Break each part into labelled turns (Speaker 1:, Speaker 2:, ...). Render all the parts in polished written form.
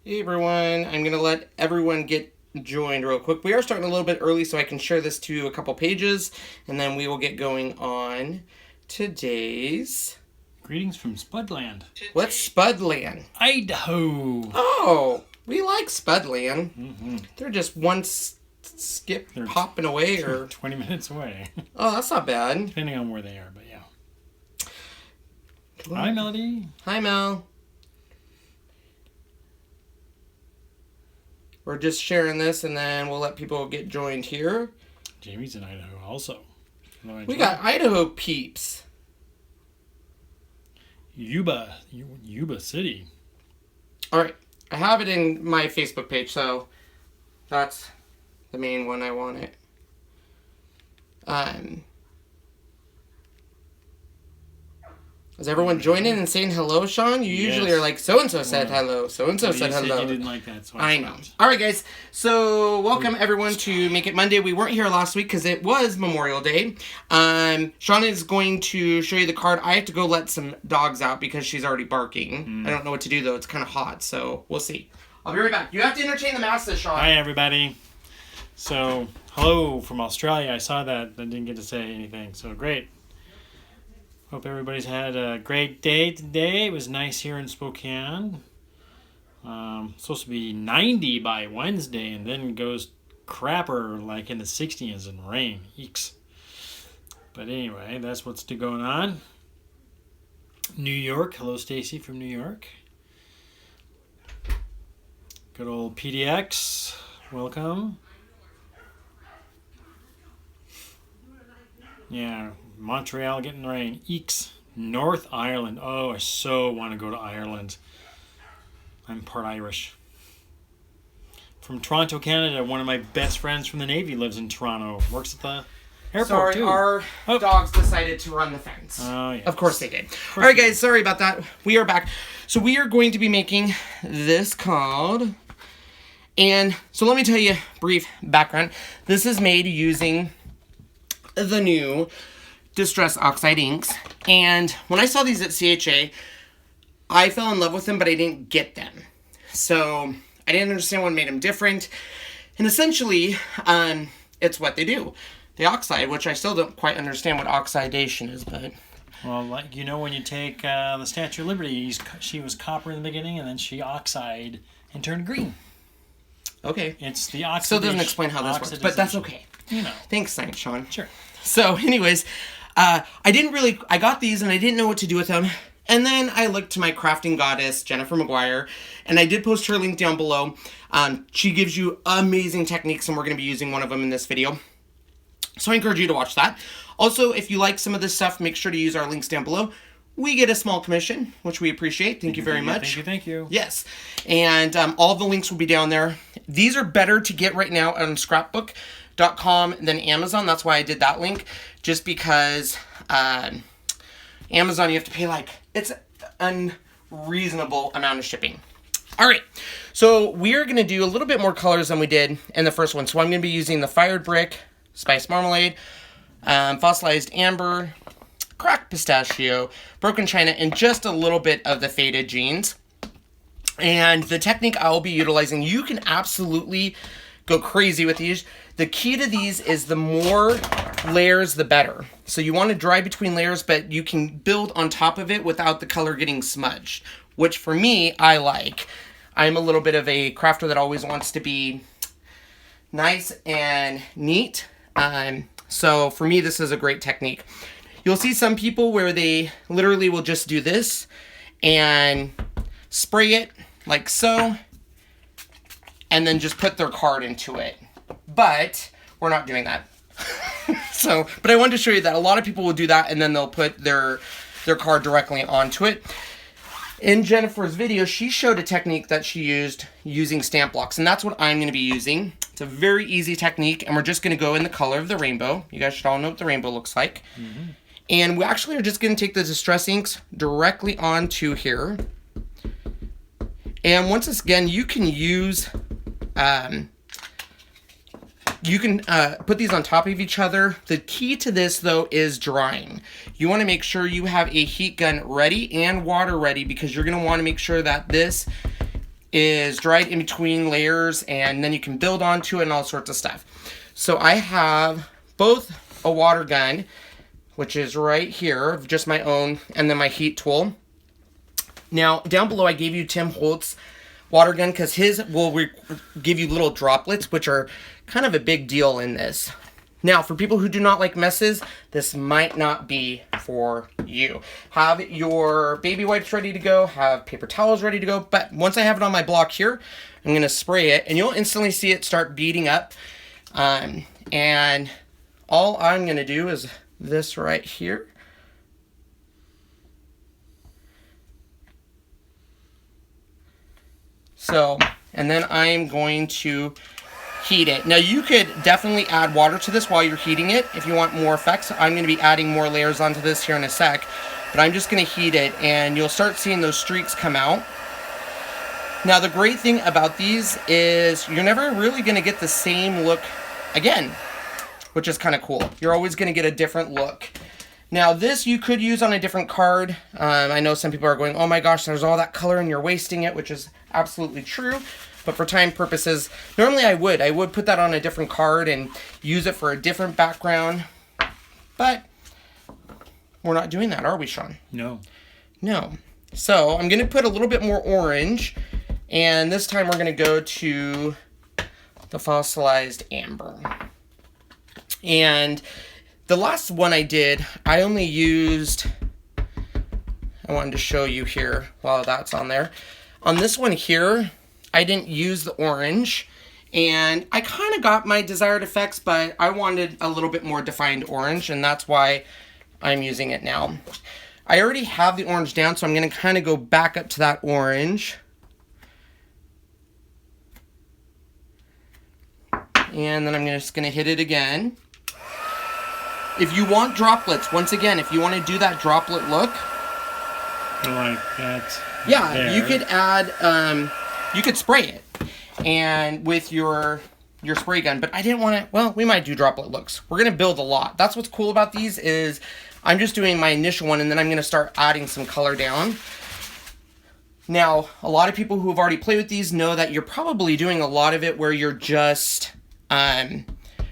Speaker 1: Hey everyone, I'm going to let everyone get joined real quick. We are starting a little bit early so I can share this to a couple pages, and then we will get going on today's...
Speaker 2: Greetings from Spudland.
Speaker 1: What's Spudland?
Speaker 2: Idaho.
Speaker 1: Oh, we like Spudland. They're just one skip
Speaker 2: They're
Speaker 1: popping away, or...
Speaker 2: 20 minutes away.
Speaker 1: Oh, that's not bad.
Speaker 2: Depending on where they are, but yeah. Hi, Melody.
Speaker 1: Hi, Mel. We're just sharing this, and then we'll let people get joined here.
Speaker 2: Jamie's in Idaho also.
Speaker 1: We got Idaho peeps.
Speaker 2: Yuba City.
Speaker 1: All right, I have it in my Facebook page, so that's the main one I want it. Is everyone joining and saying hello, Sean? You usually are like, so-and-so said hello, so-and-so said hello.
Speaker 2: You didn't like that, so
Speaker 1: I know. All right, guys. So welcome, everyone, to Make It Monday. We weren't here last week because it was Memorial Day. Sean is going to show you the card. I have to go let some dogs out because she's already barking. I don't know what to do, though. It's kind of hot, so we'll see. I'll be right back. You have to entertain the masses, Sean.
Speaker 2: Hi, everybody. So, hello from Australia. I saw that, but didn't get to say anything, so great. Hope everybody's had a great day today. It was nice here in Spokane. Supposed to be 90 by Wednesday, and then goes crapper like in the 60s and rain. Eeks. But anyway, that's what's going on. New York. Hello, Stacy from New York. Good old PDX. Welcome. Yeah. Montreal getting rain. Eeks. North Ireland. Oh, I so want to go to Ireland. I'm part Irish. From Toronto, Canada, one of my best friends from the Navy lives in Toronto. Works at the airport, too.
Speaker 1: Our dogs decided to run the fence.
Speaker 2: Oh, yes.
Speaker 1: Of course they did. All right, guys, sorry about that. We are back. So we are going to be making this called... And so let me tell you a brief background. This is made using the new Distress Oxide inks, and when I saw these at CHA, I fell in love with them, but I didn't get them. So I didn't understand what made them different, and essentially, it's what they do. The oxide, which I still don't quite understand what oxidation is, but...
Speaker 2: Well, like, you know, when you take the Statue of Liberty, she was copper in the beginning, and then she oxide and turned green.
Speaker 1: Okay.
Speaker 2: It's the oxidation.
Speaker 1: Still doesn't explain how this works, but that's okay.
Speaker 2: You know.
Speaker 1: Thanks, Science Sean.
Speaker 2: Sure.
Speaker 1: So, anyways, I got these and I didn't know what to do with them. And then I looked to my crafting goddess, Jennifer McGuire, and I did post her link down below. She gives you amazing techniques, and we're going to be using one of them in this video. So I encourage you to watch that. Also, if you like some of this stuff, make sure to use our links down below. We get a small commission, which we appreciate. Thank you very much.
Speaker 2: Thank you.
Speaker 1: Yes. And all the links will be down there. These are better to get right now on scrapbook.com than Amazon. That's why I did that link. Just because Amazon, you have to pay it's an unreasonable amount of shipping. All right. So we're going to do a little bit more colors than we did in the first one. So I'm going to be using the Fired Brick, Spice Marmalade, Fossilized Amber, Cracked Pistachio, Broken China, and just a little bit of the Faded Jeans. And the technique I will be utilizing, you can absolutely go crazy with these. The key to these is the more layers, the better. So you want to dry between layers, but you can build on top of it without the color getting smudged, which for me, I like. I'm a little bit of a crafter that always wants to be nice and neat. So for me, this is a great technique. You'll see some people where they literally will just do this and spray it like so, and then just put their card into it. But we're not doing that. But I wanted to show you that a lot of people will do that, and then they'll put their card directly onto it. In Jennifer's video, she showed a technique that she used using stamp blocks, and that's what I'm going to be using. It's a very easy technique, and we're just going to go in the color of the rainbow. You guys should all know what the rainbow looks like. Mm-hmm. And we actually are just going to take the Distress inks directly onto here. And once again, you can use, put these on top of each other. The key to this, though, is drying. You want to make sure you have a heat gun ready and water ready, because you're going to want to make sure that this is dried in between layers, and then you can build onto it and all sorts of stuff. So I have both a water gun, which is right here, just my own, and then my heat tool. Now, down below I gave you Tim Holtz's water gun because his will give you little droplets, which are kind of a big deal in this. Now, for people who do not like messes, this might not be for you. Have your baby wipes ready to go, have paper towels ready to go, but once I have it on my block here, I'm going to spray it, and you'll instantly see it start beading up. And all I'm going to do is this right here. So, and then I'm going to heat it. Now you could definitely add water to this while you're heating it if you want more effects. I'm going to be adding more layers onto this here in a sec, but I'm just going to heat it and you'll start seeing those streaks come out. Now the great thing about these is you're never really going to get the same look again, which is kind of cool. You're always going to get a different look. Now this you could use on a different card. I know some people are going, oh my gosh, there's all that color and you're wasting it, which is absolutely true. But for time purposes, normally I would put that on a different card and use it for a different background. But we're not doing that, are we, Sean?
Speaker 2: No.
Speaker 1: No. So I'm going to put a little bit more orange. And this time we're going to go to the fossilized amber. And the last one I did, I only used, I wanted to show you here while that's on there. On this one here, I didn't use the orange, and I kind of got my desired effects, but I wanted a little bit more defined orange, and that's why I'm using it now. I already have the orange down, so I'm going to kind of go back up to that orange. And then I'm just going to hit it again. If you want droplets, once again, if you want to do that droplet look.
Speaker 2: Like that.
Speaker 1: Yeah,
Speaker 2: there.
Speaker 1: you could add, you could spray it and with your spray gun, but I didn't want to, well, we might do droplet looks. We're going to build a lot. That's what's cool about these is I'm just doing my initial one and then I'm going to start adding some color down. Now, a lot of people who have already played with these know that you're probably doing a lot of it where you're just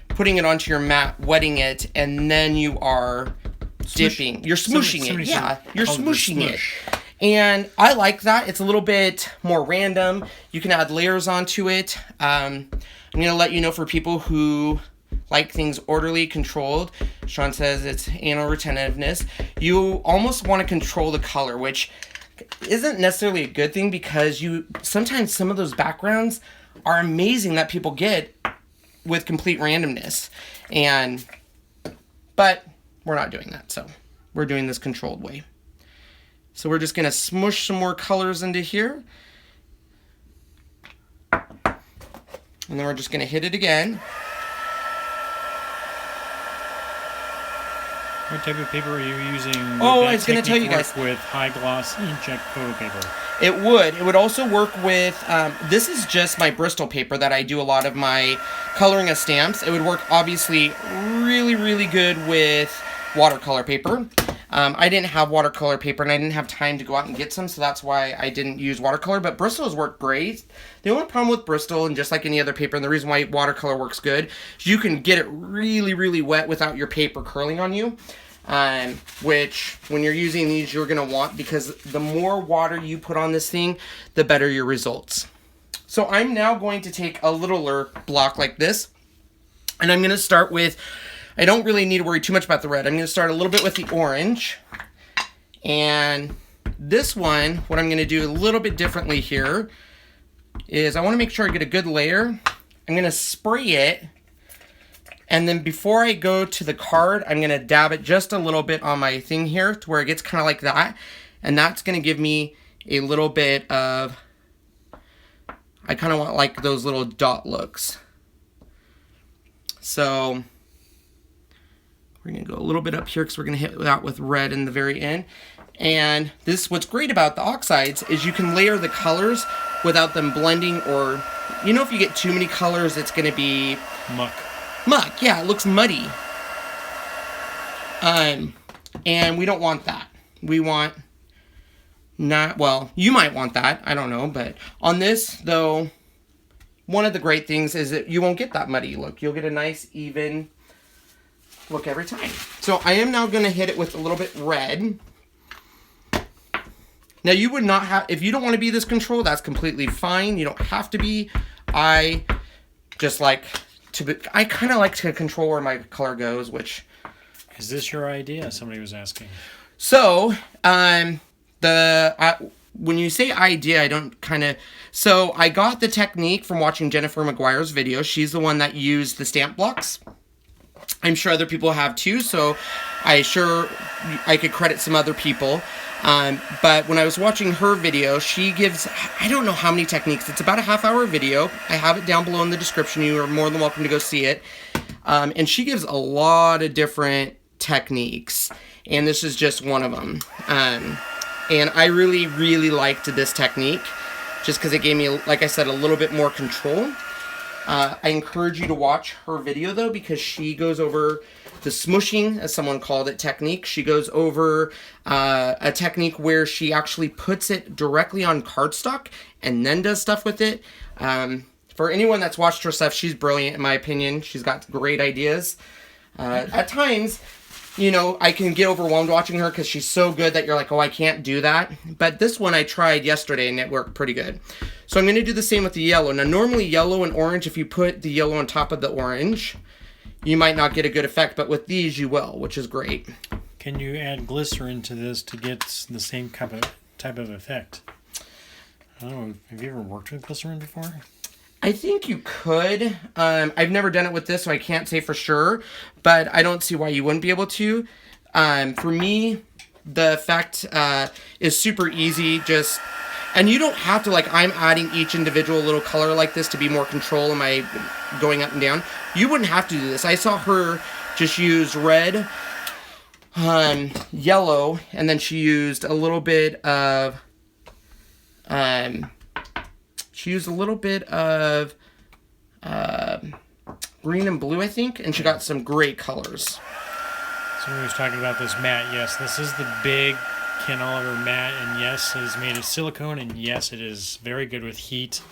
Speaker 1: putting it onto your mat, wetting it, and then you are dipping. You're smooshing it. Yeah, you're smooshing it. And I like that. It's a little bit more random. You can add layers onto it. I'm going to let you know for people who like things orderly, controlled. Sean says it's anal retentiveness. You almost want to control the color, which isn't necessarily a good thing because sometimes some of those backgrounds are amazing that people get with complete randomness. But we're not doing that, so we're doing this controlled way. So we're just going to smush some more colors into here. And then we're just going to hit it again.
Speaker 2: What type of paper are you using?
Speaker 1: Oh, I was going to tell you guys.
Speaker 2: With high gloss inkjet photo paper.
Speaker 1: It would. It would also work with, this is just my Bristol paper that I do a lot of my coloring of stamps. It would work obviously really, really good with watercolor paper. I didn't have watercolor paper and I didn't have time to go out and get some, so that's why I didn't use watercolor, but Bristol's work great. The only problem with Bristol, and just like any other paper, and the reason why watercolor works good, is you can get it really, really wet without your paper curling on you, which when you're using these you're going to want, because the more water you put on this thing, the better your results. So I'm now going to take a littler block like this, and I'm going to start with, I don't really need to worry too much about the red. I'm going to start a little bit with the orange. And this one, what I'm going to do a little bit differently here is I want to make sure I get a good layer. I'm going to spray it. And then before I go to the card, I'm going to dab it just a little bit on my thing here to where it gets kind of like that. And that's going to give me a little bit of, I kind of want like those little dot looks. So we're going to go a little bit up here because we're going to hit that with red in the very end. And this, what's great about the oxides is you can layer the colors without them blending, or, you know, if you get too many colors, it's going to be
Speaker 2: muck.
Speaker 1: Muck, yeah, it looks muddy. And we don't want that. We want not, well, you might want that. I don't know. But on this, though, one of the great things is that you won't get that muddy look. You'll get a nice, even look every time. So I am now going to hit it with a little bit red. Now, you would not have, if you don't want to be this control, that's completely fine. You don't have to be. I just like to be, I kind of like to control where my color goes, which...
Speaker 2: Is this your idea? Somebody was asking.
Speaker 1: So, when you say idea, I don't kind of... So, I got the technique from watching Jennifer McGuire's video. She's the one that used the stamp blocks. I'm sure other people have too, so I could credit some other people. But when I was watching her video, she gives, I don't know how many techniques. It's about a half-hour video. I have it down below in the description. You are more than welcome to go see it. And she gives a lot of different techniques. And this is just one of them. And I really, really liked this technique. Just because it gave me, like I said, a little bit more control. I encourage you to watch her video, though, because she goes over the smooshing, as someone called it, technique. She goes over a technique where she actually puts it directly on cardstock and then does stuff with it. For anyone that's watched her stuff, she's brilliant, in my opinion. She's got great ideas. At times, you know, I can get overwhelmed watching her because she's so good that you're like, oh, I can't do that. But this one I tried yesterday and it worked pretty good. So I'm going to do the same with the yellow. Now, normally yellow and orange, if you put the yellow on top of the orange, you might not get a good effect, but with these you will, which is great.
Speaker 2: Can you add glycerin to this to get the same type of effect? I don't know, have you ever worked with glycerin before?
Speaker 1: I think you could. I've never done it with this, so I can't say for sure, but I don't see why you wouldn't be able to. For me, the effect is super easy, and you don't have to, like, I'm adding each individual little color like this to be more control in my going up and down. You wouldn't have to do this. I saw her just use red, yellow, and then she used a little bit of, green and blue, I think, and she got some great colors.
Speaker 2: So we was talking about this mat. Yes, this is the big Ken Oliver mat, and yes, it is made of silicone, and yes, it is very good with heat.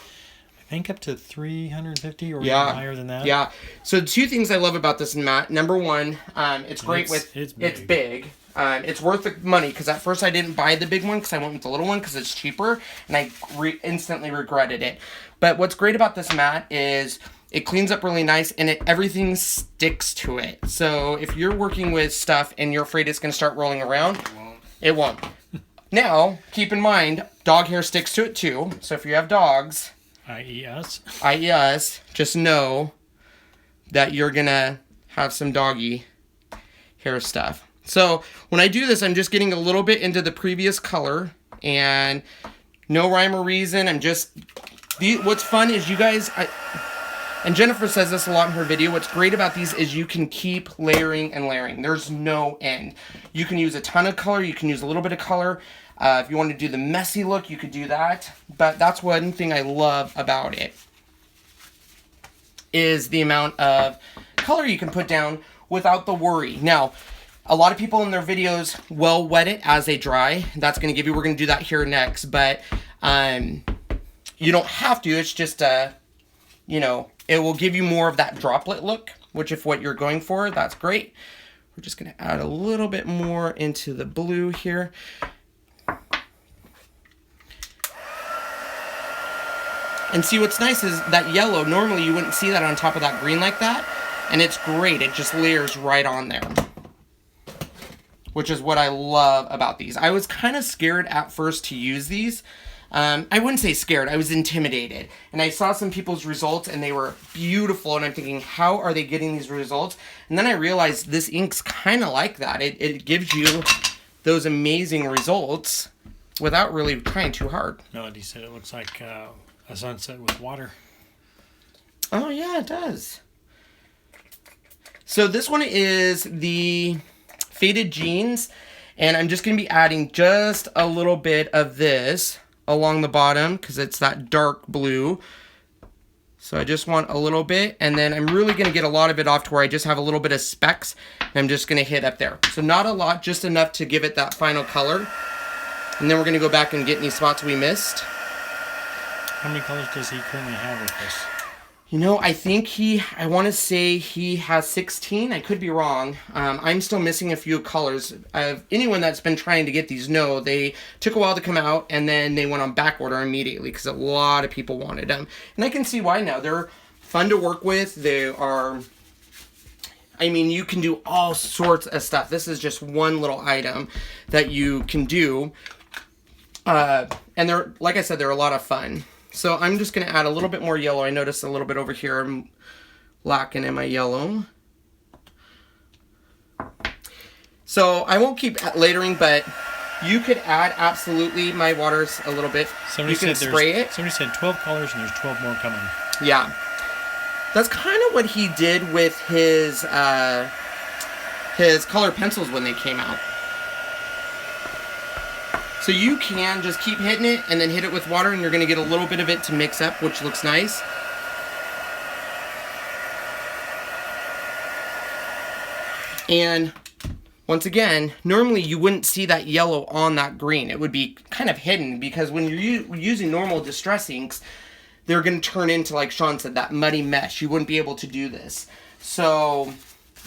Speaker 2: I think up to 350 or even higher than that. Yeah. So two things I love about this mat. Number one, it's great it's big.
Speaker 1: It's worth the money because at first I didn't buy the big one because I went with the little one because it's cheaper, and I instantly regretted it. But what's great about this mat is it cleans up really nice, and everything sticks to it. So if you're working with stuff and you're afraid it's going to start rolling around, it won't. Now, keep in mind, dog hair sticks to it too. So if you have dogs,
Speaker 2: i.e.
Speaker 1: us, just know that you're going to have some doggy hair stuff. So when I do this, I'm just getting a little bit into the previous color, and no rhyme or reason. What's fun is you guys, and Jennifer says this a lot in her video, what's great about these is you can keep layering and layering. There's no end. You can use a ton of color. You can use a little bit of color. If you want to do the messy look, you could do that. But that's one thing I love about it, is the amount of color you can put down without the worry. Now, a lot of people in their videos will wet it as they dry. That's going to give you, we're going to do that here next. But you don't have to. It's just, you know, it will give you more of that droplet look, which if what you're going for, that's great. We're just going to add a little bit more into the blue here. And see, what's nice is that yellow, normally you wouldn't see that on top of that green like that. And it's great. It just layers right on there, which is what I love about these. I was kind of scared at first to use these. I wouldn't say scared, I was intimidated. And I saw some people's results and they were beautiful, and I'm thinking, how are they getting these results? And then I realized this ink's kind of like that. It gives you those amazing results without really trying too hard.
Speaker 2: Melody said it looks like a sunset with water.
Speaker 1: Oh yeah, it does. So this one is the Faded Jeans, and I'm just going to be adding just a little bit of this along the bottom because it's that dark blue. So I just want a little bit, and then I'm really going to get a lot of it off to where I just have a little bit of specks, and I'm just going to hit up there. So not a lot, just enough to give it that final color. And then we're going to go back and get any spots we missed.
Speaker 2: How many colors does he currently have with this?
Speaker 1: You know, I think I want to say he has 16. I could be wrong. I'm still missing a few colors. Anyone that's been trying to get these know they took a while to come out, and then they went on back order immediately because a lot of people wanted them. And I can see why now. They're fun to work with. They are, I mean, you can do all sorts of stuff. This is just one little item that you can do. And they're, like I said, they're a lot of fun. So I'm just going to add a little bit more yellow. I noticed a little bit over here I'm lacking in my yellow. So I won't keep layering, but you could add absolutely my waters a little bit. You can spray it.
Speaker 2: Somebody said 12 colors and there's 12 more coming.
Speaker 1: Yeah. That's kind of what he did with his colored pencils when they came out. So you can just keep hitting it and then hit it with water, and you're going to get a little bit of it to mix up, which looks nice. And once again, normally you wouldn't see that yellow on that green. It would be kind of hidden because when you're using normal distress inks, they're going to turn into, like Sean said, that muddy mesh. You wouldn't be able to do this. So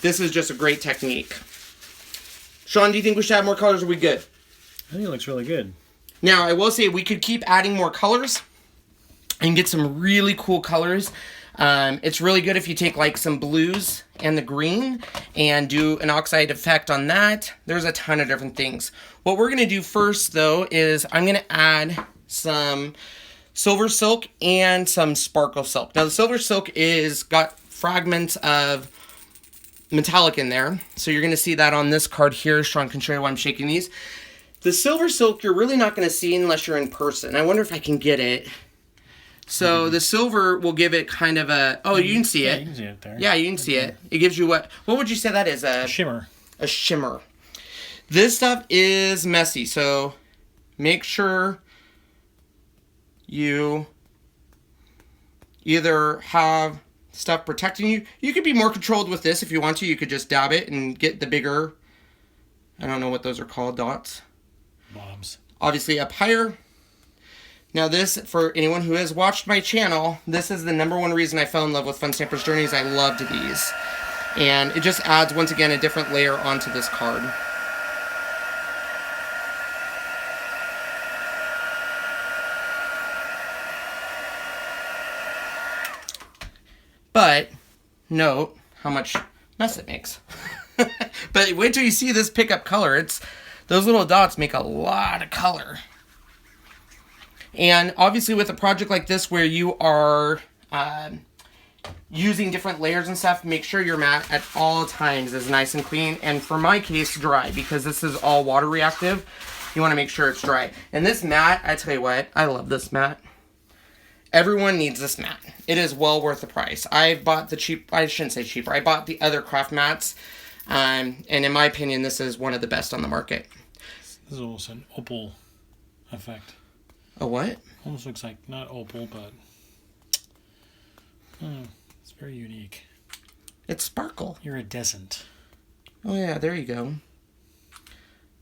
Speaker 1: this is just a great technique. Sean, do you think we should add more colors, or are we good?
Speaker 2: I think it looks really good.
Speaker 1: Now, I will say we could keep adding more colors and get some really cool colors. It's really good if you take like some blues and the green and do an oxide effect on that. There's a ton of different things. What we're going to do first, though, is I'm going to add some silver silk and some sparkle silk. Now, the silver silk is got fragments of metallic in there. So you're going to see that on this card here. Sean can show you why I'm shaking these. The silver silk you're really not going to see unless you're in person. I wonder if I can get it. So the silver will give it kind of a... Oh, you can see it.
Speaker 2: You can see it there.
Speaker 1: Yeah, you can see it. It gives you what... What would you say that is?
Speaker 2: A shimmer.
Speaker 1: A shimmer. This stuff is messy, so make sure you either have stuff protecting you. You could be more controlled with this if you want to. You could just dab it and get the bigger... I don't know what those are called, dots.
Speaker 2: Bobs.
Speaker 1: Obviously up higher. Now this, for anyone who has watched my channel, this is the #1 reason I fell in love with Fun Stampers Journeys. I loved these. And it just adds, once again, a different layer onto this card. But, note how much mess it makes. But wait till you see this pickup color. Those little dots make a lot of color. And obviously with a project like this where you are using different layers and stuff, make sure your mat at all times is nice and clean. And for my case, dry, because this is all water reactive. You want to make sure it's dry. And this mat, I tell you what, I love this mat. Everyone needs this mat. It is well worth the price. I bought the cheap, I shouldn't say cheaper, I bought the other craft mats. And in my opinion, this is one of the best on the market.
Speaker 2: This is almost an opal effect.
Speaker 1: A what?
Speaker 2: Almost looks like, not opal, but it's very unique.
Speaker 1: It's sparkle.
Speaker 2: Iridescent.
Speaker 1: Oh yeah, there you go.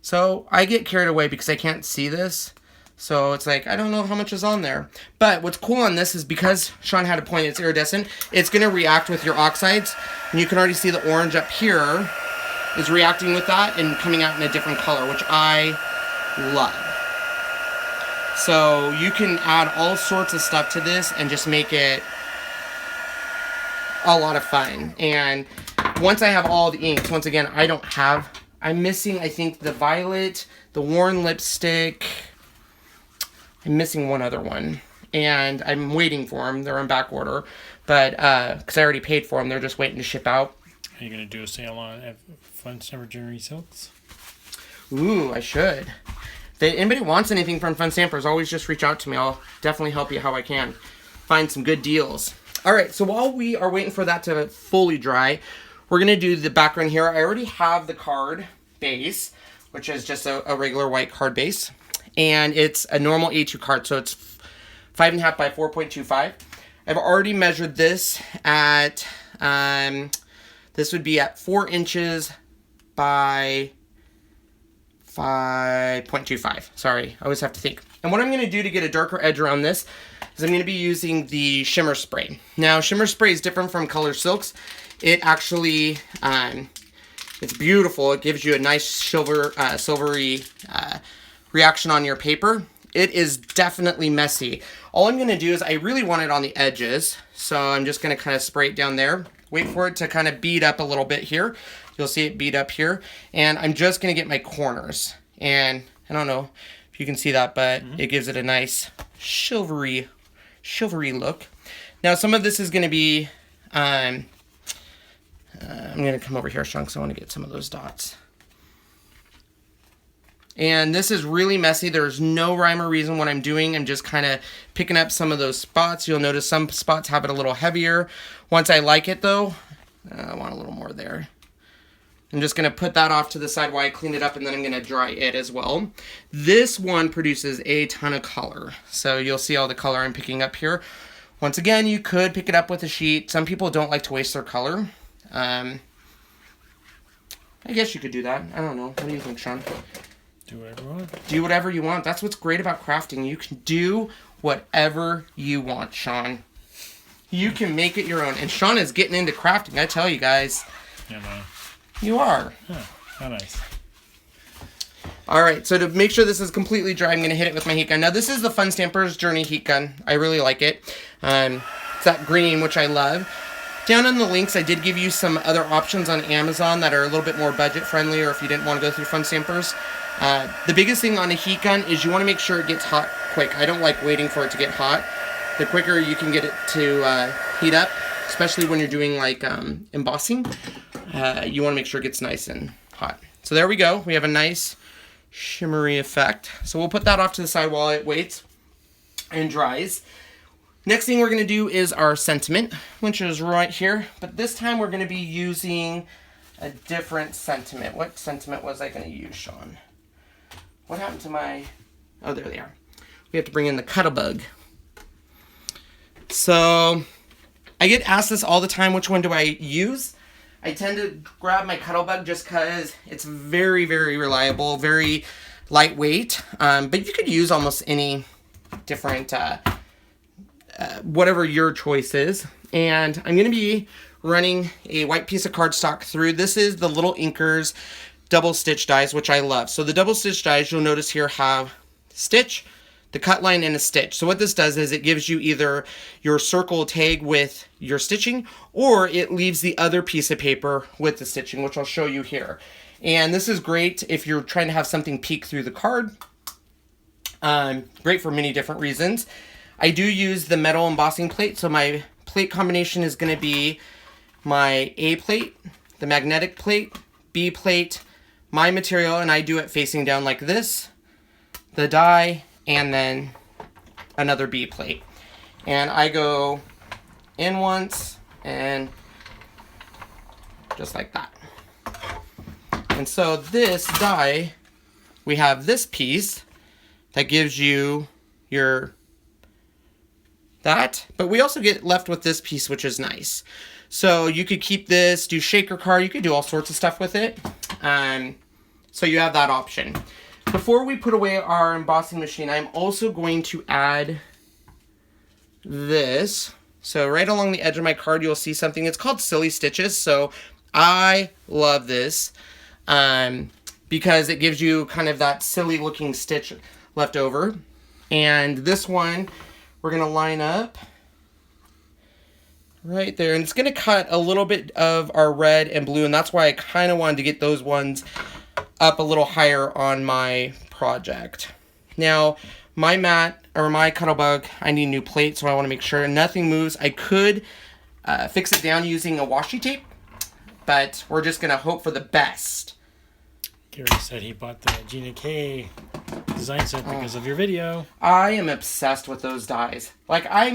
Speaker 1: So I get carried away because I can't see this. So it's like, I don't know how much is on there. But what's cool on this is because Sean had a point, it's iridescent, it's going to react with your oxides. And you can already see the orange up here is reacting with that and coming out in a different color, which I love. So you can add all sorts of stuff to this and just make it a lot of fun. And once I have all the inks, once again, I'm missing, I think, the violet, the worn lipstick. I'm missing one other one, and I'm waiting for them. They're on back order, but because I already paid for them, they're just waiting to ship out.
Speaker 2: Are you going to do a sale on Fun Stamper Journey Silks?
Speaker 1: Ooh, I should. If anybody wants anything from Fun Stampers, always just reach out to me. I'll definitely help you how I can. Find some good deals. All right, so while we are waiting for that to fully dry, we're going to do the background here. I already have the card base, which is just a regular white card base. And it's a normal A2 card, so it's 5.5 by 4.25. I've already measured this at, this would be at 4 inches by 5.25. Sorry, I always have to think. And what I'm going to do to get a darker edge around this is I'm going to be using the Shimmer Spray. Now, Shimmer Spray is different from Color Silks. It actually, it's beautiful. It gives you a nice silvery reaction on your paper. It is definitely messy. All I'm going to do is I really want it on the edges. So I'm just going to kind of spray it down there. Wait for it to kind of bead up a little bit here. You'll see it bead up here. And I'm just going to get my corners. And I don't know if you can see that, but it gives it a nice silvery look. Now some of this is going to be, I'm going to come over here, Sean, because I want to get some of those dots. And this is really messy. There's no rhyme or reason what I'm doing. I'm just kind of picking up some of those spots. You'll notice some spots have it a little heavier. Once I like it though, I want a little more there. I'm just going to put that off to the side while I clean it up, and then I'm going to dry it as well. This one produces a ton of color. So you'll see all the color I'm picking up here. Once again, you could pick it up with a sheet. Some people don't like to waste their color. I guess you could do that. I don't know. What do you think, Sean?
Speaker 2: Do whatever you want.
Speaker 1: Do whatever you want. That's what's great about crafting. You can do whatever you want, Sean. You can make it your own. And Sean is getting into crafting, I tell you guys.
Speaker 2: Yeah, man.
Speaker 1: You are.
Speaker 2: Oh, how nice.
Speaker 1: All right, so to make sure this is completely dry, I'm going to hit it with my heat gun. Now, this is the Fun Stampers Journey heat gun. I really like it. It's that green, which I love. Down in the links, I did give you some other options on Amazon that are a little bit more budget-friendly, or if you didn't want to go through Fun Stampers. The biggest thing on a heat gun is you want to make sure it gets hot quick. I don't like waiting for it to get hot. The quicker you can get it to heat up, especially when you're doing like embossing, you want to make sure it gets nice and hot. So there we go. We have a nice shimmery effect. So we'll put that off to the side while it waits and dries. Next thing we're going to do is our sentiment, which is right here. But this time we're going to be using a different sentiment. What sentiment was I going to use, Sean? What happened to my... Oh, there they are. We have to bring in the Cuttlebug. So I get asked this all the time, which one do I use? I tend to grab my Cuttlebug just because it's very, very reliable, very lightweight. But you could use almost any different, whatever your choice is. And I'm going to be running a white piece of cardstock through. This is the Little Inkers double stitch dies, which I love. So the double stitch dies, you'll notice here, have stitch, the cut line, and a stitch. So what this does is it gives you either your circle tag with your stitching, or it leaves the other piece of paper with the stitching, which I'll show you here. And this is great if you're trying to have something peek through the card. Great for many different reasons. I do use the metal embossing plate, so my plate combination is going to be my A plate, the magnetic plate, B plate, my material, and I do it facing down like this, the die, and then another B plate. And I go in once and just like that. And so this die, we have this piece that gives you your that, but we also get left with this piece, which is nice. So you could keep this, do shaker card, you could do all sorts of stuff with it. So you have that option. Before we put away our embossing machine, I'm also going to add this. So right along the edge of my card, you'll see something. It's called Silly Stitches. So I love this because it gives you kind of that silly looking stitch left over. And this one, we're going to line up right there. And it's going to cut a little bit of our red and blue. And that's why I kind of wanted to get those ones up a little higher on my project. Now, my mat, or my Cuttlebug, I need new plate, so I want to make sure nothing moves. I could fix it down using a washi tape, but we're just going to hope for the best.
Speaker 2: Gary said he bought the Gina K design set because of your video.
Speaker 1: I am obsessed with those dies. Like, I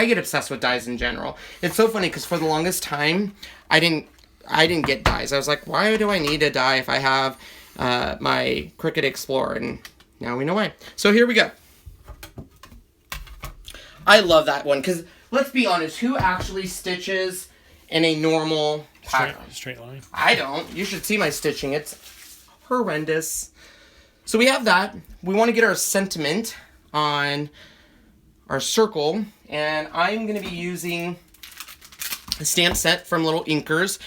Speaker 1: get obsessed with dies in general. It's so funny because for the longest time, I didn't get dies. I was like, why do I need a die if I have my Cricut Explorer? And now we know why. So here we go. I love that one because, let's be honest, who actually stitches in a normal pattern?
Speaker 2: Straight line.
Speaker 1: I don't. You should see my stitching. It's horrendous. So we have that. We want to get our sentiment on our circle, and I'm going to be using a stamp set from Little Inkers.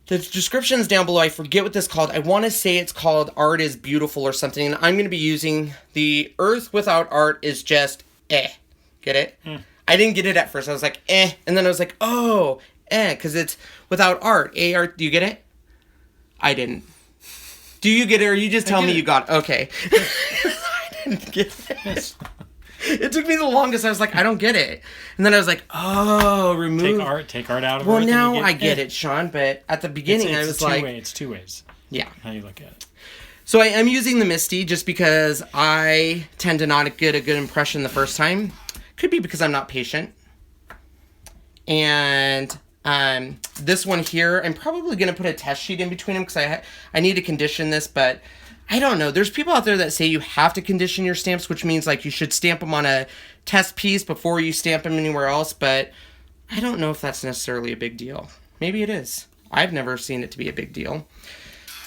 Speaker 1: The description's down below. I forget what this is called. I want to say it's called Art is Beautiful or something. And I'm going to be using the Earth Without Art is just eh. Get it? I didn't get it at first. I was like, eh. And then I was like, oh, eh, because it's without art. A-art. Do you get it? I didn't. Do you get it, or you just tell me you got it? Okay. I didn't get it. It took me the longest. I was like, I don't get it. And then I was like, oh, remove.
Speaker 2: Take art out of it.
Speaker 1: Well, now I get it, Sean, but at the beginning I was like...
Speaker 2: It's two ways.
Speaker 1: Yeah.
Speaker 2: How you look at it.
Speaker 1: So I am using the Misti just because I tend to not get a good impression the first time. Could be because I'm not patient. And this one here, I'm probably going to put a test sheet in between them because I need to condition this, but... I don't know. There's people out there that say you have to condition your stamps, which means like you should stamp them on a test piece before you stamp them anywhere else, but I don't know if that's necessarily a big deal. Maybe it is. I've never seen it to be a big deal.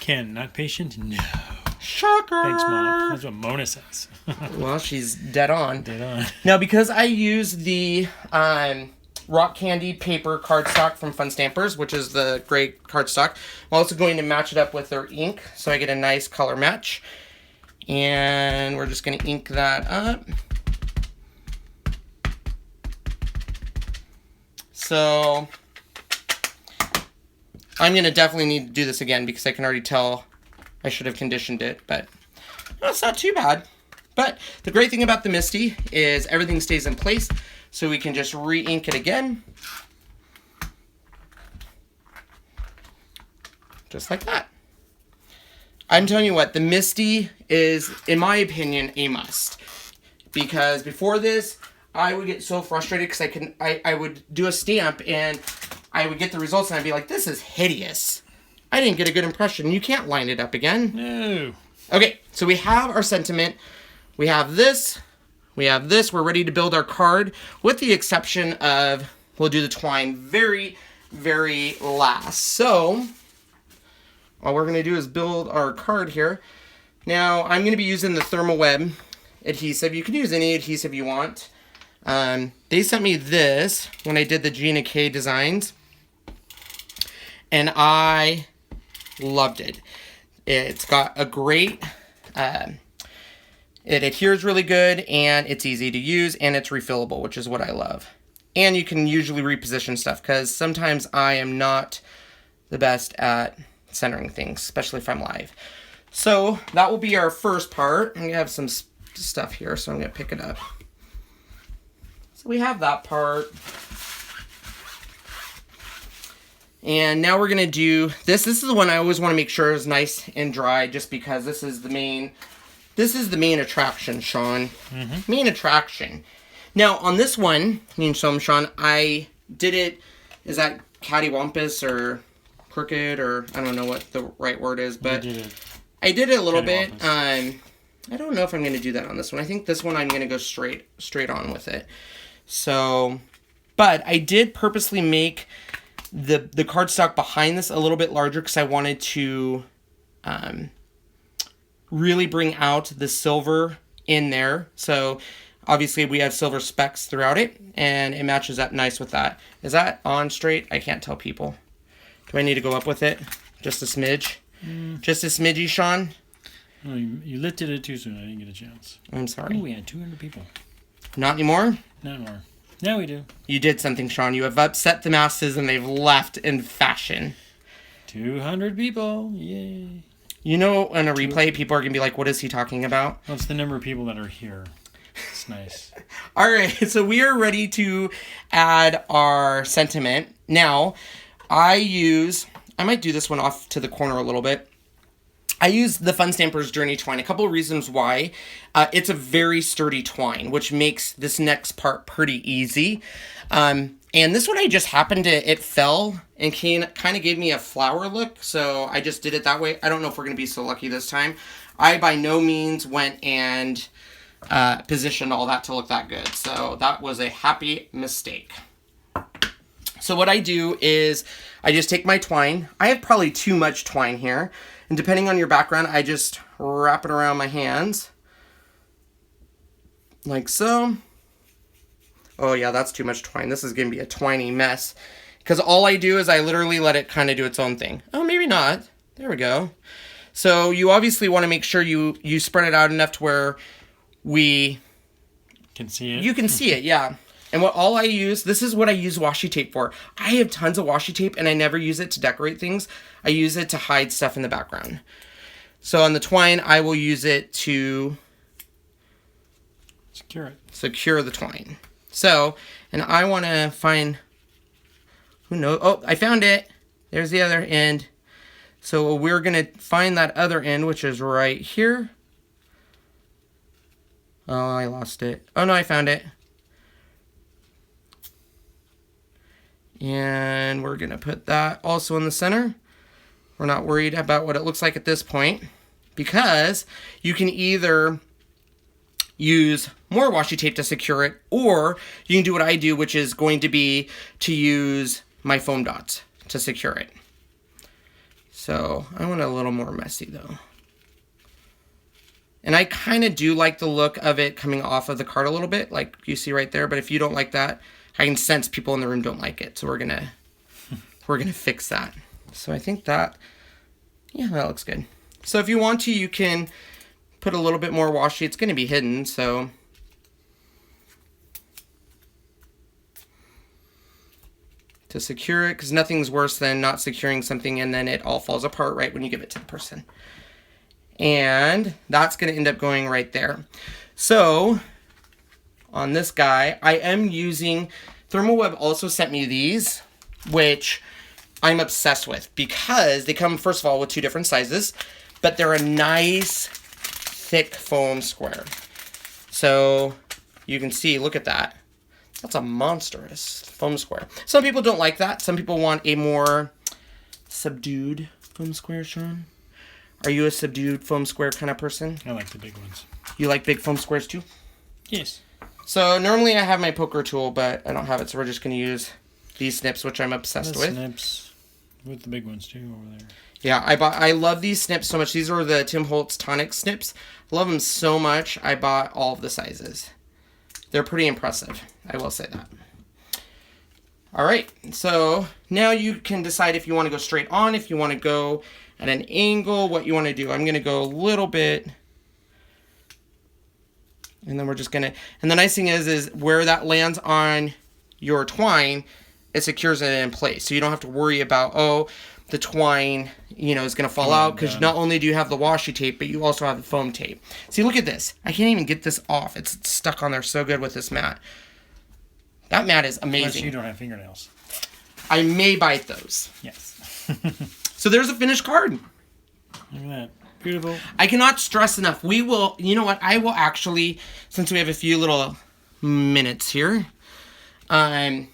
Speaker 2: Ken, not patient? No.
Speaker 1: Shocker!
Speaker 2: Thanks, Mom. That's what Mona says.
Speaker 1: Well, she's dead on.
Speaker 2: Dead on.
Speaker 1: Now, because I use the Rock Candy paper cardstock from Fun Stampers, which is the gray cardstock, I'm also going to match it up with their ink so I get a nice color match. And we're just going to ink that up. So I'm going to definitely need to do this again because I can already tell I should have conditioned it, but it's not too bad. But the great thing about the Misti is everything stays in place. So we can just re-ink it again. Just like that. I'm telling you what, the Misti is, in my opinion, a must. Because before this, I would get so frustrated because I would do a stamp and I would get the results and I'd be like, this is hideous. I didn't get a good impression. You can't line it up again.
Speaker 2: No.
Speaker 1: Okay, so we have our sentiment. We have this. We have this. We're ready to build our card, with the exception of, we'll do the twine very, very last. So, all we're going to do is build our card here. Now, I'm going to be using the Thermal Web adhesive. You can use any adhesive you want. They sent me this when I did the Gina K designs, and I loved it. It's got a great... It adheres really good, and it's easy to use, and it's refillable, which is what I love. And you can usually reposition stuff, because sometimes I am not the best at centering things, especially if I'm live. So that will be our first part. I'm going to have some stuff here, so I'm going to pick it up. So we have that part. And now we're going to do this. This is the one I always want to make sure is nice and dry, just because this is the main... This is the main attraction, Sean. Main attraction. Now, on this one, Sean, I did it, is that cattywampus or crooked, or I don't know what the right word is, but I did it a little bit. I don't know if I'm going to do that on this one. I think this one I'm going to go straight on with it. So, but I did purposely make the cardstock behind this a little bit larger because I wanted to... really bring out the silver in there. So obviously we have silver specks throughout it, and it matches up nice with that. Is that on straight? I can't tell people. Do I need to go up with it? Just a smidge? Just a smidgy, Sean?
Speaker 2: Oh, you lifted it too soon. I didn't get a chance.
Speaker 1: I'm sorry.
Speaker 2: Oh, we had 200 people.
Speaker 1: Not anymore?
Speaker 2: Not anymore. Now we do.
Speaker 1: You did something, Sean. You have upset the masses, and they've left in fashion.
Speaker 2: 200 people. Yay.
Speaker 1: You know, in a replay, people are going to be like, what is he talking about?
Speaker 2: Well, it's the number of people that are here. It's nice.
Speaker 1: All right, so we are ready to add our sentiment. Now, I might do this one off to the corner a little bit. I use the Fun Stampers Journey twine. A couple of reasons why. It's a very sturdy twine, which makes this next part pretty easy. And this one I just happened to, it fell and kind of gave me a flower look, so I just did it that way. I don't know if we're going to be so lucky this time. I by no means went and positioned all that to look that good, so that was a happy mistake. So what I do is I just take my twine. I have probably too much twine here, And depending on your background, I just wrap it around my hands. Like so. Oh yeah, that's too much twine. This is going to be a twiny mess. Because all I do is I literally let it kind of do its own thing. Oh, maybe not. There we go. So you obviously want to make sure you spread it out enough to where we...
Speaker 2: Can see it.
Speaker 1: You can see it, yeah. And all I use, this is what I use washi tape for. I have tons of washi tape and I never use it to decorate things. I use it to hide stuff in the background. So on the twine, I will use it to...
Speaker 2: Secure it.
Speaker 1: Secure the twine. So, and I want to find, who knows? Oh, I found it. There's the other end. So we're going to find that other end, which is right here. Oh, I lost it. Oh, no, I found it. And we're going to put that also in the center. We're not worried about what it looks like at this point, because you can either use more washi tape to secure it, or you can do what I do, which is going to be to use my foam dots to secure it. So I want it a little more messy though. And I kind of do like the look of it coming off of the card a little bit, like you see right there. But if you don't like that, I can sense people in the room don't like it. So we're gonna fix that. So I think that, yeah, that looks good. So if you want to, you can put a little bit more washi. It's going to be hidden, so to secure it, because nothing's worse than not securing something and then it all falls apart right when you give it to the person. And that's going to end up going right there. So on this guy, I am using, ThermalWeb also sent me these, which I'm obsessed with because they come, first of all, with 2 different sizes, but they're a nice thick foam square. So you can see, look at that. That's a monstrous foam square. Some people don't like that. Some people want a more subdued foam square, Sean. Are you a subdued foam square kind of person?
Speaker 2: I like the big ones.
Speaker 1: You like big foam squares too?
Speaker 2: Yes.
Speaker 1: So normally I have my poker tool, but I don't have it, so we're just going to use these snips, which I'm obsessed with.
Speaker 2: Snips with the big ones too over there.
Speaker 1: Yeah, I love these snips so much. These are the Tim Holtz Tonic snips. I love them so much. I bought all of the sizes. They're pretty impressive. I will say that. All right, so now you can decide if you want to go straight on, if you want to go at an angle, what you want to do. I'm going to go a little bit. And then we're just going to, and the nice thing is where that lands on your twine, it secures it in place. So you don't have to worry about, oh, the twine, you know, is going to fall out, because not only do you have the washi tape, but you also have the foam tape. See, look at this. I can't even get this off. It's stuck on there so good with this mat. That mat is amazing.
Speaker 2: Unless you don't have fingernails.
Speaker 1: I may bite those.
Speaker 2: Yes.
Speaker 1: So there's a finished card.
Speaker 2: Look at that. Beautiful.
Speaker 1: I cannot stress enough. We will, you know what, I will actually, since we have a few little minutes here, I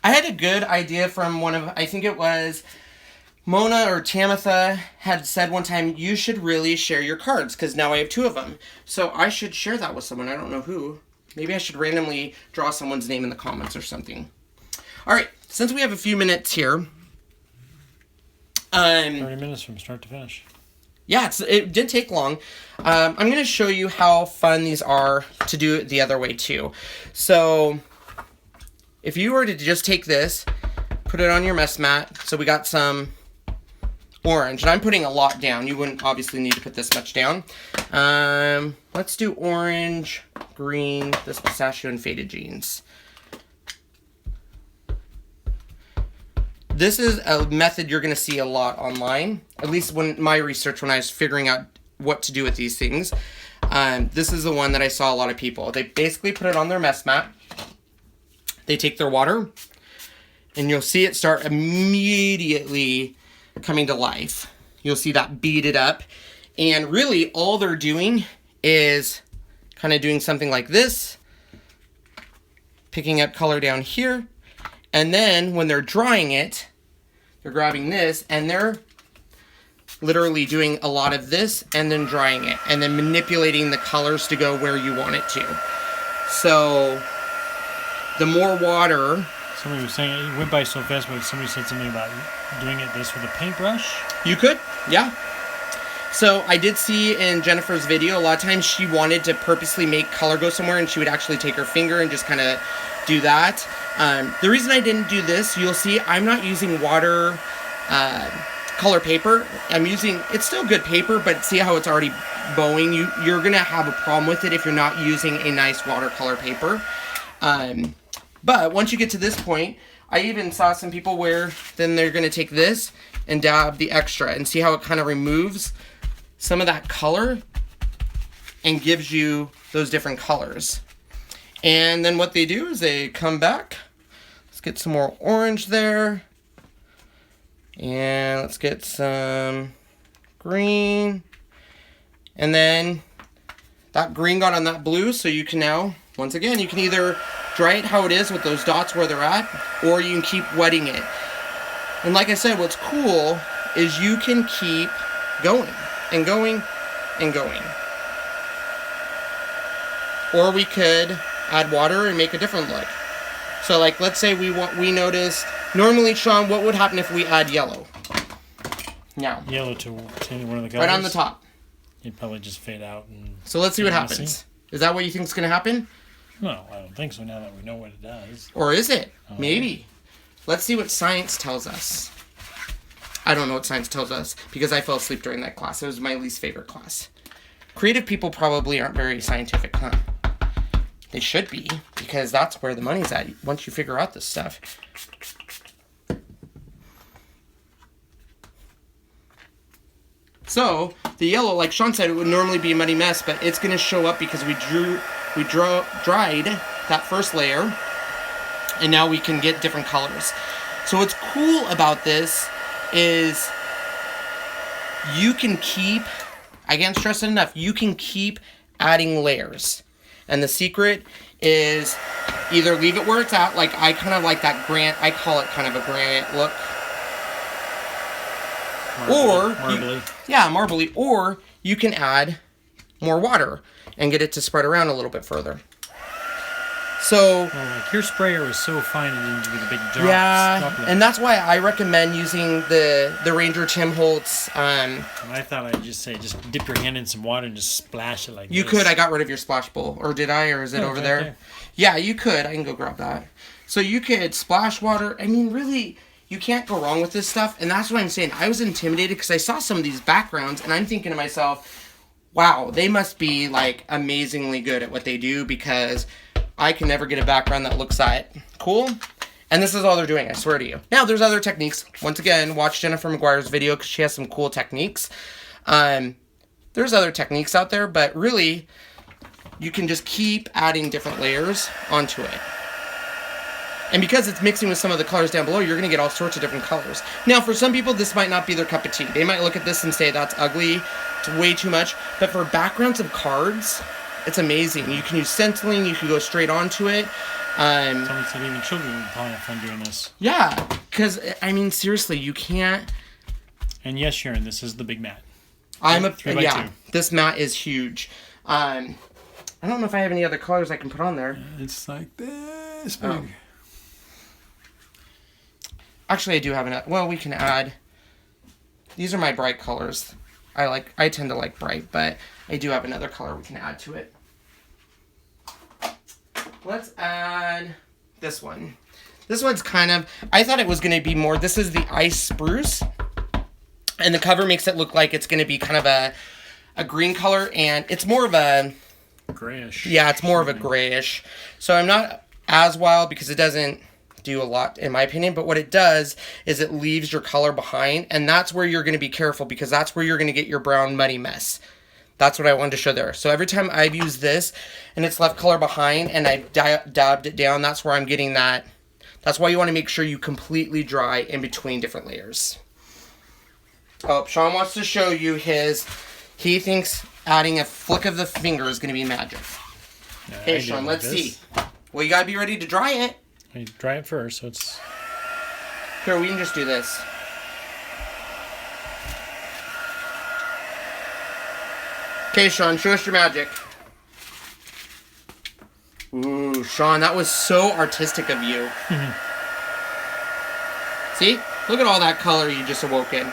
Speaker 1: had a good idea from one of, I think it was Mona or Tamitha had said one time, you should really share your cards, because now I have 2 of them. So I should share that with someone. I don't know who. Maybe I should randomly draw someone's name in the comments or something. All right, since we have a few minutes here.
Speaker 2: 30 minutes from start to finish.
Speaker 1: Yeah, it did take long. I'm going to show you how fun these are to do it the other way too. So if you were to just take this, put it on your mess mat. So we got some orange, and I'm putting a lot down. You wouldn't obviously need to put this much down. Let's do orange, green, this pistachio, and faded jeans. This is a method you're going to see a lot online, at least when my research, when I was figuring out what to do with these things. This is the one that I saw a lot of people. They basically put it on their mess mat. They take their water, and you'll see it start immediately coming to life. You'll see that beaded up. And really, all they're doing is kind of doing something like this, picking up color down here, and then when they're drying it, they're grabbing this, and they're literally doing a lot of this, and then drying it, and then manipulating the colors to go where you want it to. So the more water...
Speaker 2: Somebody was saying, it went by so fast, but somebody said something about doing it this with a paintbrush.
Speaker 1: You could, yeah. So I did see in Jennifer's video, a lot of times she wanted to purposely make color go somewhere, and she would actually take her finger and just kind of do that. The reason I didn't do this, you'll see I'm not using water color paper. I'm using, it's still good paper, but see how it's already bowing? You're going to have a problem with it if you're not using a nice watercolor paper. But once you get to this point, I even saw some people where then they're going to take this and dab the extra and see how it kind of removes some of that color and gives you those different colors. And then what they do is they come back. Let's get some more orange there. And let's get some green. And then that green got on that blue, so you can now, once again, you can either dry it how it is with those dots where they're at, or you can keep wetting it. And like I said, what's cool is you can keep going and going and going. Or we could add water and make a different look. So like, let's say we noticed, normally, Sean, what would happen if we add yellow? Now.
Speaker 2: Yellow to one of the colors?
Speaker 1: Right on the top.
Speaker 2: It'd probably just fade out. And
Speaker 1: so let's see what happens. Is that what you think is going to happen?
Speaker 2: No, I don't think so now that we know what it does.
Speaker 1: Or is it? Maybe. Let's see what science tells us. I don't know what science tells us because I fell asleep during that class. It was my least favorite class. Creative people probably aren't very scientific, huh? They should be, because that's where the money's at once you figure out this stuff. So, the yellow, like Sean said, it would normally be a muddy mess, but it's going to show up because we dried that first layer, and now we can get different colors. So what's cool about this is you can keep, I can't stress it enough, you can keep adding layers. And the secret is either leave it where it's at, like I kind of like that I call it kind of a granite look.
Speaker 2: Marbly.
Speaker 1: Marbly. Or you can add more water and get it to spread around a little bit further. So,
Speaker 2: like your sprayer was so fine it didn't give you the big drops.
Speaker 1: Yeah, and that's why I recommend using the Ranger Tim Holtz.
Speaker 2: I thought I'd just say, just dip your hand in some water and just splash it like
Speaker 1: you
Speaker 2: this.
Speaker 1: could. I got rid of your splash bowl. Or did I? Or is it over there? Yeah, you could. I can go grab that. So you could splash water. I mean, really, you can't go wrong with this stuff. And that's what I'm saying. I was intimidated because I saw some of these backgrounds, and I'm thinking to myself, wow, they must be, like, amazingly good at what they do, because I can never get a background that looks that cool. And this is all they're doing, I swear to you. Now, there's other techniques. Once again, watch Jennifer McGuire's video because she has some cool techniques. There's other techniques out there, but really, you can just keep adding different layers onto it. And because it's mixing with some of the colors down below, you're going to get all sorts of different colors. Now, for some people, this might not be their cup of tea. They might look at this and say, that's ugly, it's way too much. But for backgrounds of cards, it's amazing. You can use stenciling, you can go straight onto it.
Speaker 2: Someone said even children would probably have fun doing this.
Speaker 1: Yeah, because, I mean, seriously, you can't...
Speaker 2: And yes, Sharon, this is the big mat.
Speaker 1: This mat is huge. I don't know if I have any other colors I can put on there.
Speaker 2: It's like this big.
Speaker 1: Oh. Actually, I do have another. Well, we can add. These are my bright colors. I tend to like bright, but I do have another color we can add to it. Let's add this one. This one's kind of, I thought it was going to be more, this is the Ice Spruce. And the cover makes it look like it's going to be kind of a green color, and it's more of a...
Speaker 2: grayish.
Speaker 1: Yeah, it's more of a grayish. So I'm not as wild because it doesn't do a lot in my opinion, but what it does is it leaves your color behind, and that's where you're going to be careful because that's where you're going to get your brown muddy mess. That's what I wanted to show there. So every time I've used this and it's left color behind and I've dabbed it down, that's where I'm getting that. That's why you want to make sure you completely dry in between different layers. Oh, Sean wants to show you his, he thinks adding a flick of the finger is going to be magic. Okay, Sean, let's see. Well, you got to be ready to dry it.
Speaker 2: You dry it first, so it's...
Speaker 1: Here, we can just do this. Okay, Sean, show us your magic. Ooh, Sean, that was so artistic of you. See? Look at all that color you just awoke in.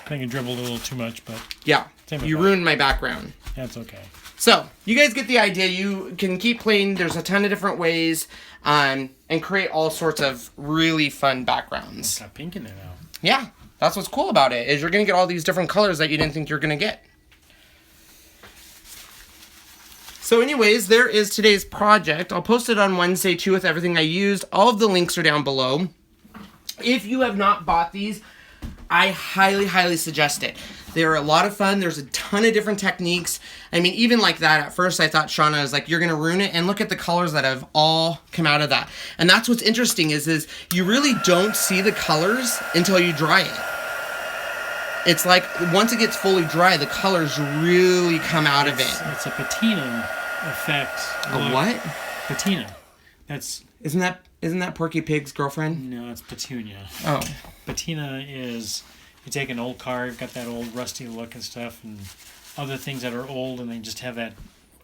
Speaker 2: I think I dribbled a little too much, but
Speaker 1: Yeah,
Speaker 2: Same with
Speaker 1: you
Speaker 2: that.
Speaker 1: ruined my background.
Speaker 2: that's okay.
Speaker 1: So, you guys get the idea. You can keep playing. There's a ton of different ways and create all sorts of really fun backgrounds.
Speaker 2: It's got pink in there now.
Speaker 1: Yeah, that's what's cool about it, is you're going to get all these different colors that you didn't think you were going to get. So anyways, there is today's project. I'll post it on Wednesday too with everything I used. All of the links are down below. If you have not bought these, I highly, highly suggest it. They're a lot of fun. There's a ton of different techniques. I mean, even like that, at first I thought, Shauna, was like, you're going to ruin it. And look at the colors that have all come out of that. And that's what's interesting is you really don't see the colors until you dry it. It's like, once it gets fully dry, the colors really come out of it.
Speaker 2: It's a patina effect.
Speaker 1: A what?
Speaker 2: Patina. That's...
Speaker 1: Isn't that Porky Pig's girlfriend?
Speaker 2: No, it's petunia.
Speaker 1: Oh.
Speaker 2: Patina is, you take an old car, you've got that old rusty look and stuff, and other things that are old, and they just have that...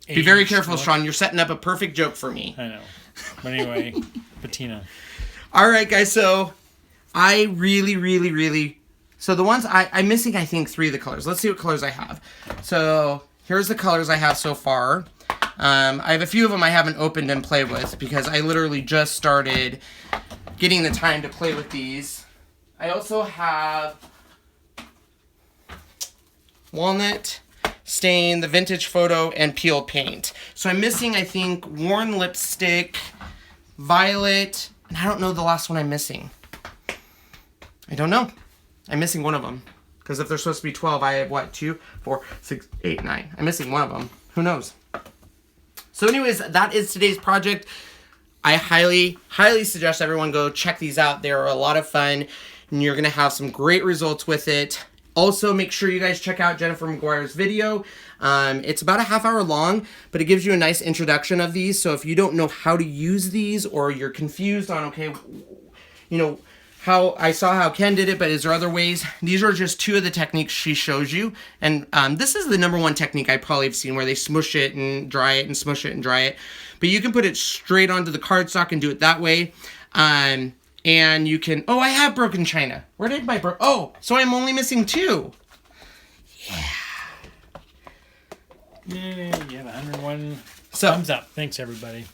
Speaker 1: Be very careful,
Speaker 2: look.
Speaker 1: Sean. You're setting up a perfect joke for me.
Speaker 2: I know. But anyway, patina.
Speaker 1: All right, guys. So I really... So the ones I'm missing, I think, 3 of the colors. Let's see what colors I have. So here's the colors I have so far. I have a few of them I haven't opened and played with because I literally just started getting the time to play with these. I also have Walnut, Stain, the Vintage Photo, and Peeled Paint. So I'm missing, I think, Worn Lipstick, Violet, and I don't know the last one I'm missing. I don't know. I'm missing one of them. Because if there's supposed to be 12, I have, what, 2, 4, 6, 8, 9. I'm missing one of them. Who knows? So anyways, that is today's project. I highly, highly suggest everyone go check these out. They're a lot of fun, and you're going to have some great results with it. Also, make sure you guys check out Jennifer McGuire's video. It's about a half hour long, but it gives you a nice introduction of these. So if you don't know how to use these, or you're confused on, okay, you know, how I saw how Ken did it, but is there other ways? These are just 2 of the techniques she shows you. And this is the #1 technique I probably have seen, where they smush it and dry it and smush it and dry it. But you can put it straight onto the cardstock and do it that way. And you can... Oh, I have broken china. Where did my... Oh, so I'm only missing 2. Yeah.
Speaker 2: Yay, you have 101 thumbs up. Thanks, everybody.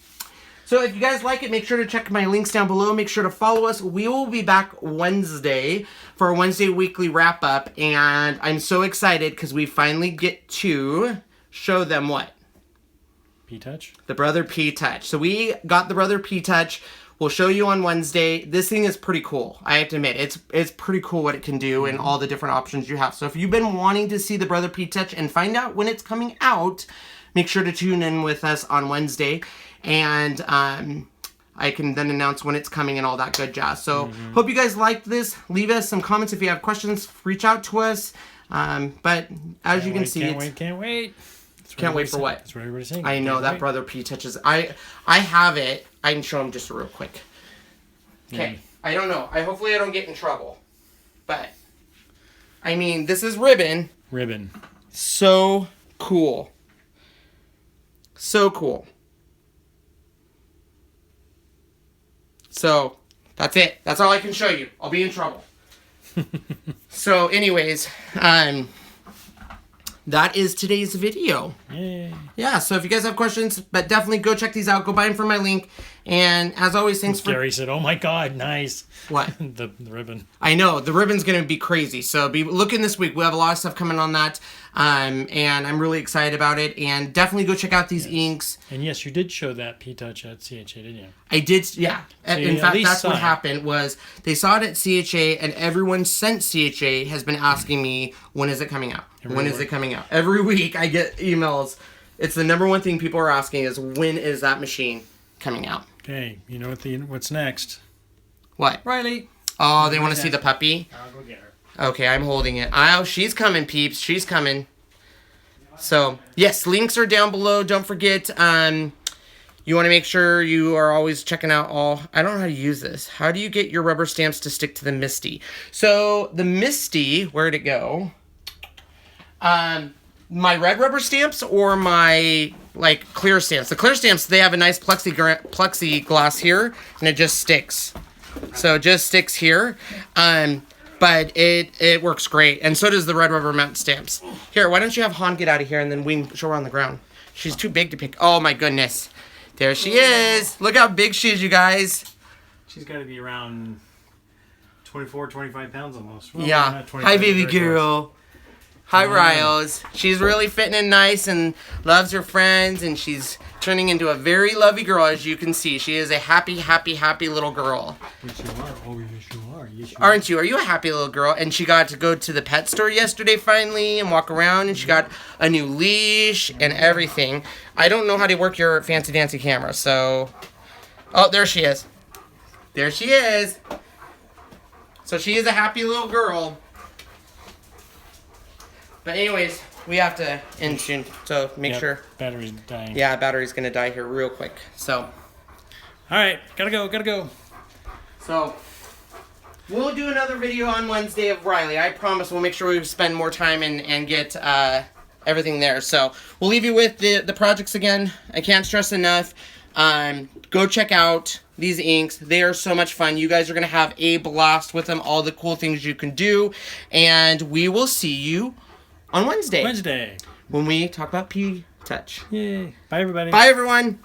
Speaker 1: So if you guys like it, make sure to check my links down below. Make sure to follow us. We will be back Wednesday for a Wednesday weekly wrap-up. And I'm so excited because we finally get to show them what?
Speaker 2: P-Touch?
Speaker 1: The Brother P-Touch. So we got the Brother P-Touch. We'll show you on Wednesday. This thing is pretty cool. I have to admit, it's pretty cool what it can do and all the different options you have. So if you've been wanting to see the Brother P-Touch and find out when it's coming out, make sure to tune in with us on Wednesday. And I can then announce when it's coming and all that good jazz. So hope you guys liked this. Leave us some comments if you have questions. Reach out to us. But as you can see,
Speaker 2: can't wait.
Speaker 1: Can't wait for what?
Speaker 2: That's what everybody's saying.
Speaker 1: I know that Brother P touches. I have it. I can show them just real quick. Okay. I don't know. Hopefully I don't get in trouble. But I mean, this is ribbon.
Speaker 2: Ribbon.
Speaker 1: So cool. So cool. So, that's it. That's all I can show you. I'll be in trouble. So, anyways, that is today's video.
Speaker 2: Yay.
Speaker 1: Yeah, so if you guys have questions, but definitely go check these out. Go buy them from my link. And as always, thanks for...
Speaker 2: Gary said, oh my God, nice.
Speaker 1: What?
Speaker 2: the ribbon.
Speaker 1: I know. The ribbon's going to be crazy. So be looking this week. We have a lot of stuff coming on that. And I'm really excited about it. And definitely go check out these inks.
Speaker 2: And yes, you did show that P-Touch at CHA, didn't you?
Speaker 1: I did, yeah.
Speaker 2: So
Speaker 1: in fact, that's what happened was they saw it at CHA, and everyone since CHA has been asking me, when is it coming out? When is it coming out? Every week I get emails. It's the #1 thing people are asking is, when is that machine coming out?
Speaker 2: Okay, you know what's next?
Speaker 1: What?
Speaker 2: Riley.
Speaker 1: Oh, they want to see the puppy?
Speaker 2: I'll go get her.
Speaker 1: Okay, I'm holding it. Oh, she's coming, peeps. She's coming. So, yes, links are down below. Don't forget, you want to make sure you are always checking out all... I don't know how to use this. How do you get your rubber stamps to stick to the Misti? So, the Misti, where'd it go? My red rubber stamps or my, like, clear stamps? The clear stamps, they have a nice plexiglass here, and it just sticks. So, it just sticks here. but it works great. And so does the red rubber mount stamps. Here, why don't you have Han get out of here and then we can show her on the ground. She's too big to pick. Oh my goodness. There she is. Look how big she is, you guys.
Speaker 2: She's got to be around 24, 25 pounds almost. Well,
Speaker 1: Yeah. Hi, baby girl. Hi, Riles. She's really fitting in nice and loves her friends, and she's turning into a very lovey girl, as you can see. She is a happy, happy, happy little girl.
Speaker 2: Yes, you are. Oh, yes, you are. Yes, you
Speaker 1: Aren't you? Are you a happy little girl? And she got to go to the pet store yesterday finally and walk around, and she got a new leash and everything. I don't know how to work your fancy dancy camera, so... Oh, there she is. There she is. So she is a happy little girl. But anyways, we have to end soon, so make sure.
Speaker 2: Battery's dying.
Speaker 1: Yeah, battery's gonna die here real quick. So.
Speaker 2: All right, gotta go.
Speaker 1: So, we'll do another video on Wednesday of Riley. I promise we'll make sure we spend more time and get everything there. So, we'll leave you with the projects again. I can't stress enough. Go check out these inks. They are so much fun. You guys are gonna have a blast with them. All the cool things you can do, and we will see you on Wednesday.
Speaker 2: Wednesday.
Speaker 1: When we talk about P-Touch.
Speaker 2: Yay. Bye, everybody.
Speaker 1: Bye, everyone.